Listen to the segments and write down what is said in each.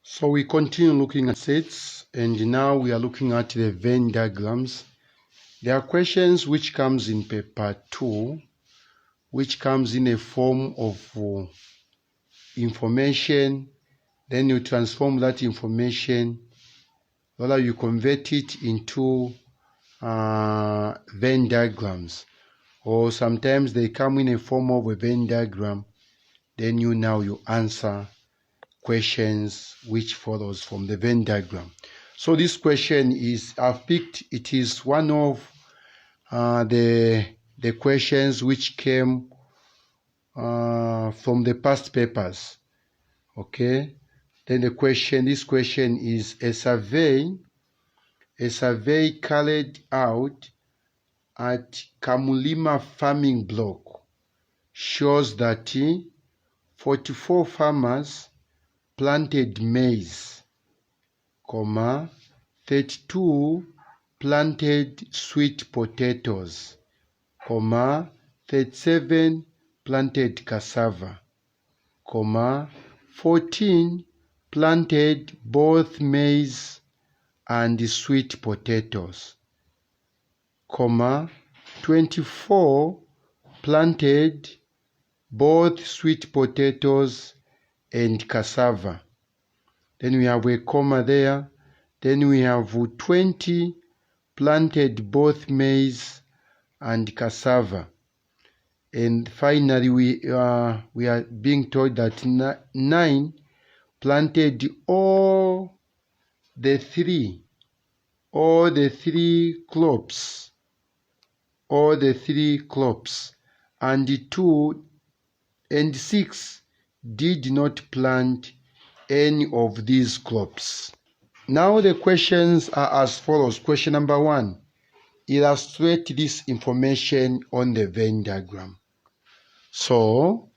So we continue looking at sets, and now we are looking at the Venn diagrams. There are questions which comes in paper 2, which comes in a form of information. Then you transform that information, or you convert it into Venn diagrams. Or sometimes they come in a form of a Venn diagram. Then you answer questions which follows from the Venn diagram. So this question is, I've picked, it is one of the questions which came from the past papers. Okay. Then this question is a survey carried out at Kamulima farming block shows that 44 farmers planted maize, 32 planted sweet potatoes, 37 planted cassava, 14 planted both maize and sweet potatoes, 24 planted both sweet potatoes and cassava. Then we have a comma there. Then we have 20 planted both maize and cassava. And finally, we are being told that 9 planted all the three crops, and 2 and 6 did not plant any of these crops. Now the questions are as follows. Question number 1. Illustrate this information on the Venn diagram. So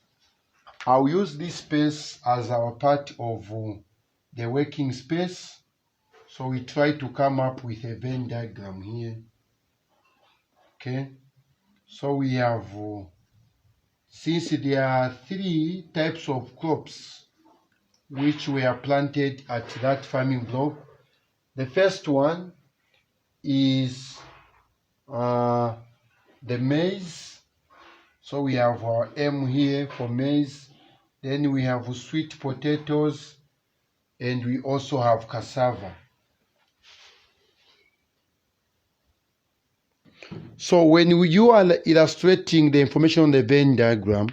I'll use this space as our part of the working space. So we try to come up with a Venn diagram here. Okay. So we have, since there are 3 types of crops which were planted at that farming block. The first one is the maize. So we have our M here for maize. Then we have sweet potatoes, and we also have cassava. So when you are illustrating the information on the Venn diagram,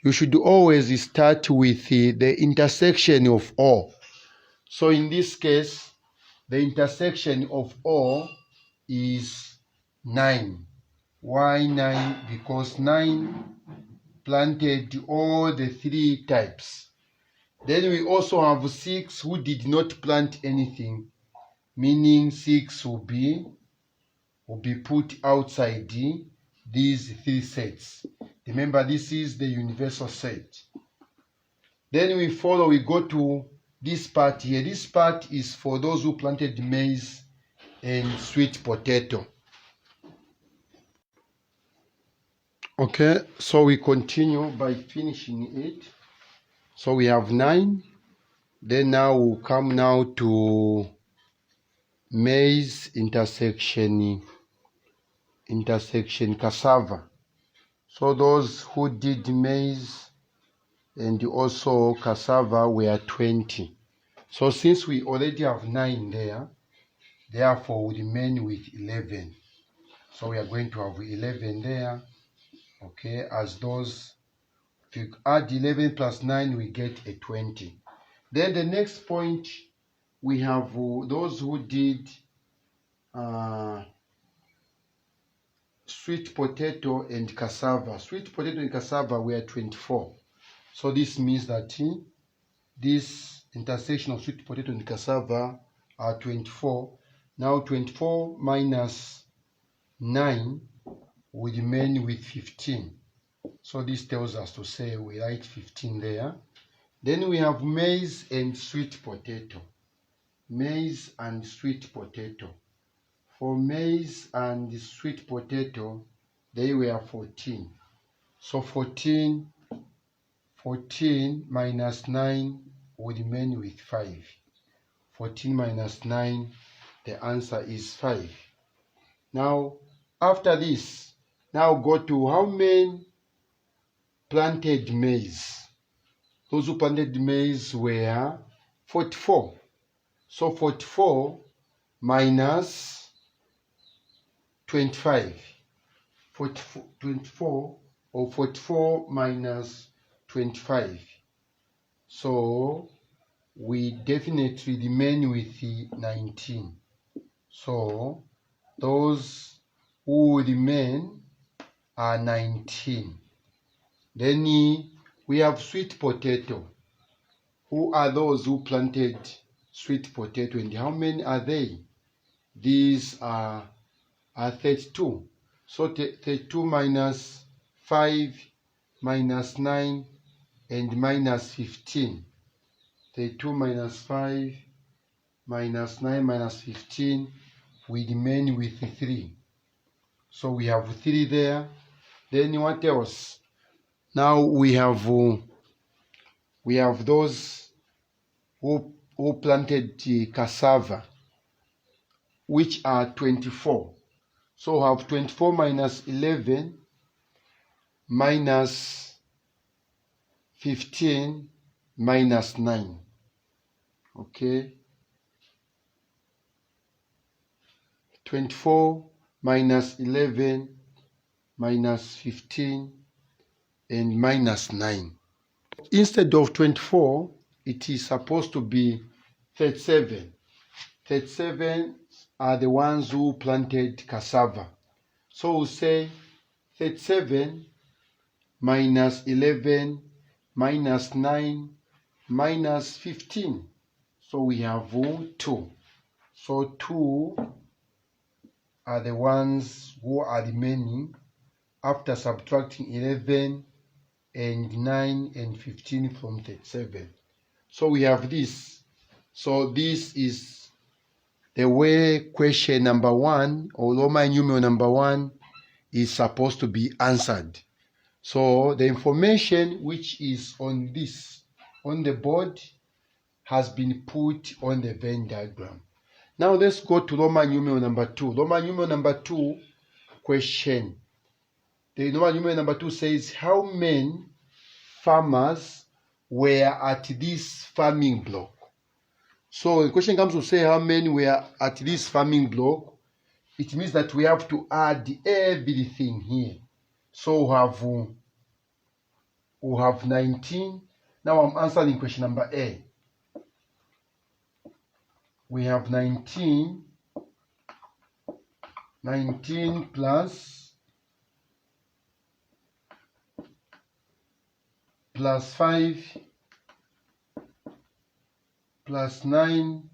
you should always start with the intersection of all. So in this case, the intersection of all is 9. Why 9? Because 9 planted all the 3 types. Then we also have 6 who did not plant anything, meaning 6 will be put outside these 3 sets. Remember, this is the universal set. Then we go to this part here. This part is for those who planted maize and sweet potato. Okay, so we continue by finishing it. So we have 9. Then now we'll come now to maize intersection cassava. So those who did maize and also cassava were 20. So since we already have 9 there, therefore we remain with 11. So we are going to have 11 there. Okay, as those, if you add 11 plus 9, we get a 20. Then the next point, we have those who did sweet potato and cassava. Sweet potato and cassava were 24. So this means that this intersection of sweet potato and cassava are 24. Now 24 minus 9 will remain with 15. So this tells us to say we write 15 there. Then we have maize and sweet potato. Maize and sweet potato. For maize and sweet potato, they were 14. So 14 minus 9 will remain with 5. 14 minus 9, the answer is 5. Now, after this, now go to how many planted maize. Those who planted maize were 44. So 44 minus 25. 24 or 44 minus 25. So we definitely remain with the 19. So those who remain are 19. Then we have sweet potato. Who are those who planted sweet potato, and how many are they? These are 32. So 32 minus 5 minus 9 and minus 15. 32 minus 5 minus 9 minus 15, we remain with 3. So we have 3 there. Then what else? Now we have those who planted cassava, which are 24. So have 24 minus 11 minus 15 minus 9. Okay. 24 minus 11 minus 15 and minus 9. Instead of 24, it is supposed to be 37. 37 are the ones who planted cassava. So we'll say 37 minus 11 minus 9 minus 15. So we have 2. So 2 are the ones who are remaining after subtracting 11 and 9 and 15 from 37. So we have this. So this is the way question number 1 or Roman numeral number 1 is supposed to be answered. So the information which is on the board has been put on the Venn diagram. Now let's go to Roman numeral number 2. Roman numeral number 2 question. The Roman numeral number 2 says, how many farmers were at this farming block? So the question comes to say how many were at this farming block. It means that we have to add everything here. So we have 19. Now I'm answering question number A. We have 19 plus 5 plus 9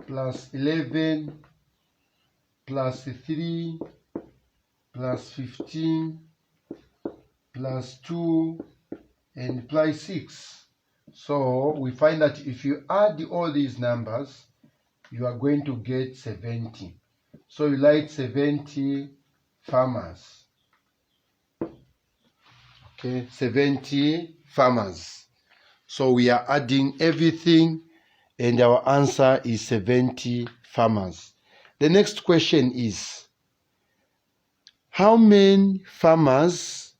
plus 11 plus 3 plus 15 plus 2 and plus 6. So we find that if you add all these numbers, you are going to get 70. So you write 70 farmers. Okay, 70 farmers. So we are adding everything and our answer is 70 farmers. The next question is, how many farmers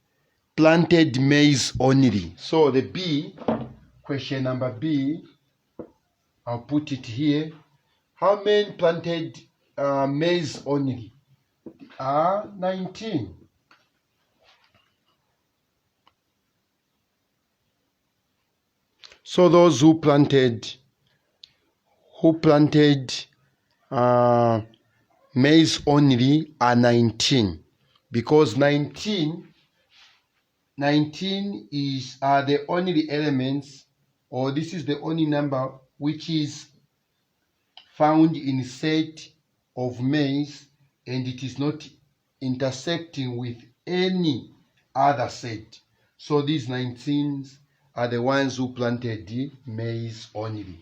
planted maize only? So the B, question number B, I'll put it here. How many planted maize only? 19. So those who planted maize only are 19, because 19 are the only elements, or this is the only number which is found in set of maize, and it is not intersecting with any other set. So these 19s are the ones who planted the maize only.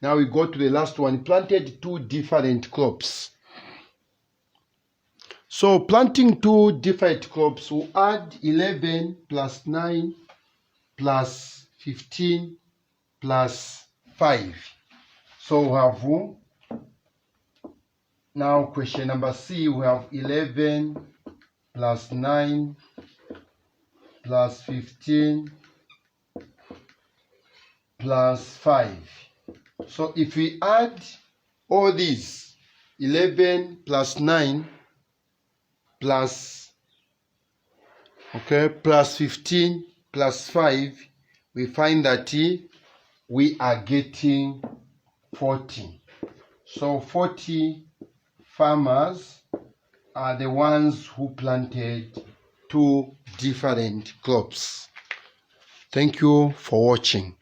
Now we go to the last one, planted 2 different crops. So planting 2 different crops, will add 11 plus 9 plus 15 plus 5. So we have now question number C. We have 11 plus 9 plus 15 plus 5. So if we add all these, 11 plus 9 plus 15 plus 5, we find that we are getting 40. So 40 farmers are the ones who planted 2 different crops. Thank you for watching.